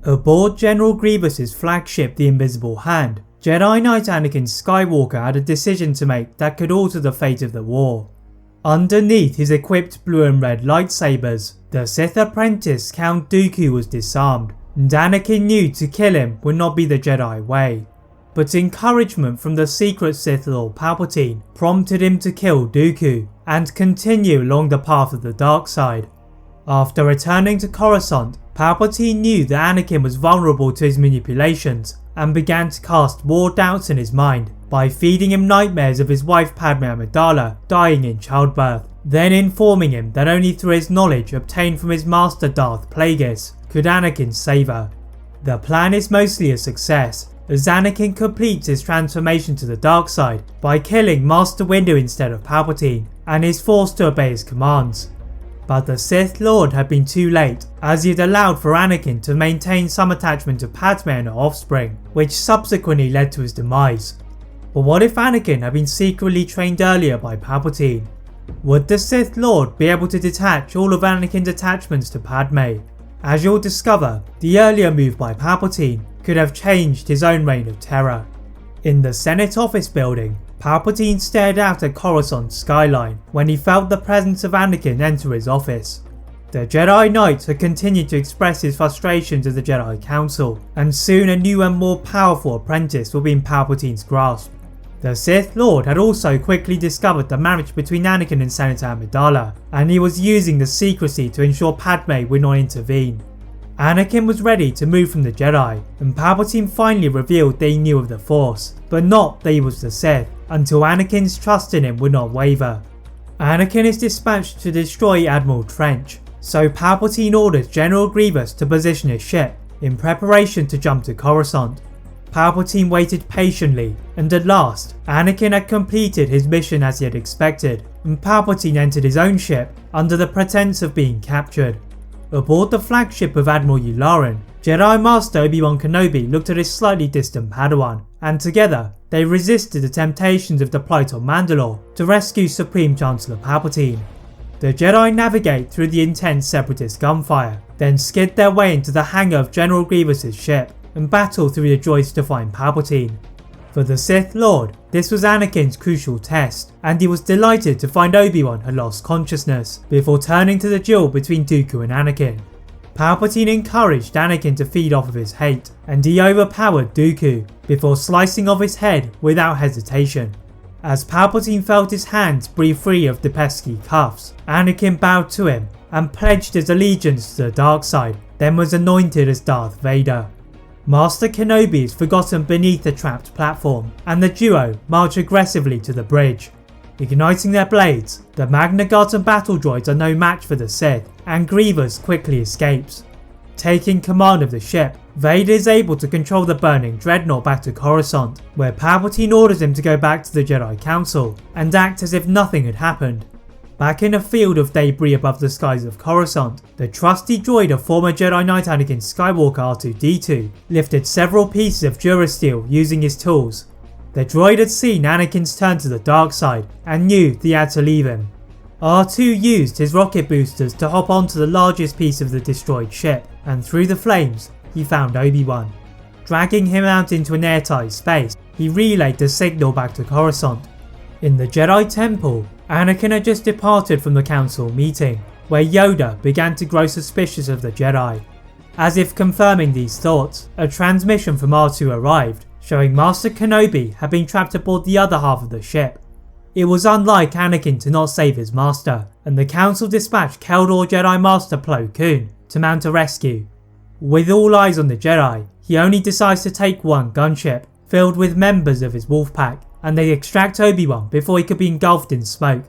Aboard General Grievous' flagship, the Invisible Hand, Jedi Knight Anakin Skywalker had a decision to make that could alter the fate of the war. Underneath his equipped blue and red lightsabers, the Sith apprentice Count Dooku was disarmed, and Anakin knew to kill him would not be the Jedi way. But encouragement from the secret Sith Lord Palpatine prompted him to kill Dooku and continue along the path of the dark side. After returning to Coruscant, Palpatine knew that Anakin was vulnerable to his manipulations and began to cast more doubts in his mind by feeding him nightmares of his wife Padme Amidala dying in childbirth, then informing him that only through his knowledge obtained from his master Darth Plagueis could Anakin save her. The plan is mostly a success, as Anakin completes his transformation to the dark side by killing Master Windu instead of Palpatine, and is forced to obey his commands. But the Sith Lord had been too late, as he had allowed for Anakin to maintain some attachment to Padme and her offspring, which subsequently led to his demise. But what if Anakin had been secretly trained earlier by Palpatine? Would the Sith Lord be able to detach all of Anakin's attachments to Padme? As you'll discover, the earlier move by Palpatine could have changed his own reign of terror. In the Senate office building, Palpatine stared out at Coruscant's skyline when he felt the presence of Anakin enter his office. The Jedi Knight had continued to express his frustration to the Jedi Council, and soon a new and more powerful apprentice would be in Palpatine's grasp. The Sith Lord had also quickly discovered the marriage between Anakin and Senator Amidala, and he was using the secrecy to ensure Padme would not intervene. Anakin was ready to move from the Jedi, and Palpatine finally revealed that he knew of the Force, but not that he was the Sith, until Anakin's trust in him would not waver. Anakin is dispatched to destroy Admiral Trench, so Palpatine orders General Grievous to position his ship, in preparation to jump to Coruscant. Palpatine waited patiently, and at last, Anakin had completed his mission as he had expected, and Palpatine entered his own ship under the pretense of being captured. Aboard the flagship of Admiral Yularen, Jedi Master Obi-Wan Kenobi looked at his slightly distant Padawan, and together, they resisted the temptations of the plight on Mandalore to rescue Supreme Chancellor Palpatine. The Jedi navigate through the intense separatist gunfire, then skid their way into the hangar of General Grievous' ship, and battle through the droids to find Palpatine. For the Sith Lord, this was Anakin's crucial test, and he was delighted to find Obi-Wan had lost consciousness before turning to the duel between Dooku and Anakin. Palpatine encouraged Anakin to feed off of his hate, and he overpowered Dooku before slicing off his head without hesitation. As Palpatine felt his hands breathe free of the pesky cuffs, Anakin bowed to him and pledged his allegiance to the dark side, then was anointed as Darth Vader. Master Kenobi is forgotten beneath the trapped platform, and the duo march aggressively to the bridge. Igniting their blades, the Magna Guard battle droids are no match for the Sith, and Grievous quickly escapes. Taking command of the ship, Vader is able to control the burning dreadnought back to Coruscant, where Palpatine orders him to go back to the Jedi Council and act as if nothing had happened. Back in a field of debris above the skies of Coruscant, the trusty droid of former Jedi Knight Anakin Skywalker R2-D2 lifted several pieces of Durasteel using his tools. The droid had seen Anakin's turn to the dark side and knew that he had to leave him. R2 used his rocket boosters to hop onto the largest piece of the destroyed ship, and through the flames, he found Obi-Wan. Dragging him out into an airtight space, he relayed the signal back to Coruscant. In the Jedi Temple, Anakin had just departed from the council meeting, where Yoda began to grow suspicious of the Jedi. As if confirming these thoughts, a transmission from R2 arrived, showing Master Kenobi had been trapped aboard the other half of the ship. It was unlike Anakin to not save his master, and the council dispatched Keldor Jedi Master Plo Koon to mount a rescue. With all eyes on the Jedi, he only decides to take one gunship, filled with members of his wolf pack, and they extract Obi-Wan before he could be engulfed in smoke.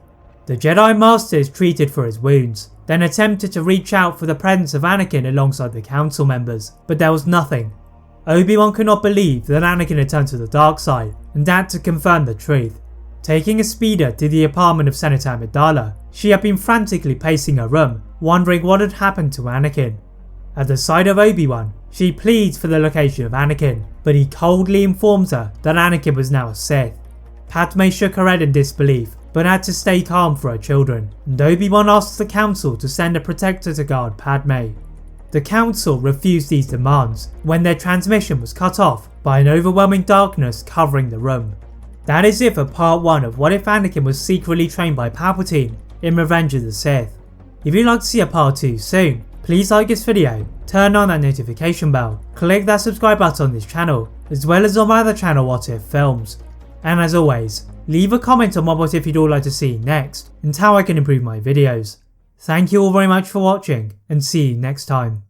The Jedi Master is treated for his wounds, then attempted to reach out for the presence of Anakin alongside the council members, but there was nothing. Obi-Wan could not believe that Anakin had turned to the dark side, and had to confirm the truth. Taking a speeder to the apartment of Senator Amidala, she had been frantically pacing her room, wondering what had happened to Anakin. At the sight of Obi-Wan, she pleads for the location of Anakin, but he coldly informs her that Anakin was now a Sith. Padme shook her head in disbelief, but had to stay calm for her children, and Obi-Wan asks the council to send a protector to guard Padme. The Council refused these demands when their transmission was cut off by an overwhelming darkness covering the room. That is it for part 1 of What If Anakin was secretly trained by Palpatine in Revenge of the Sith. If you'd like to see a part 2 soon, please like this video, turn on that notification bell, click that subscribe button on this channel, as well as on my other channel What If Films. And as always, leave a comment on what if you'd all like to see next, and how I can improve my videos. Thank you all very much for watching, and see you next time.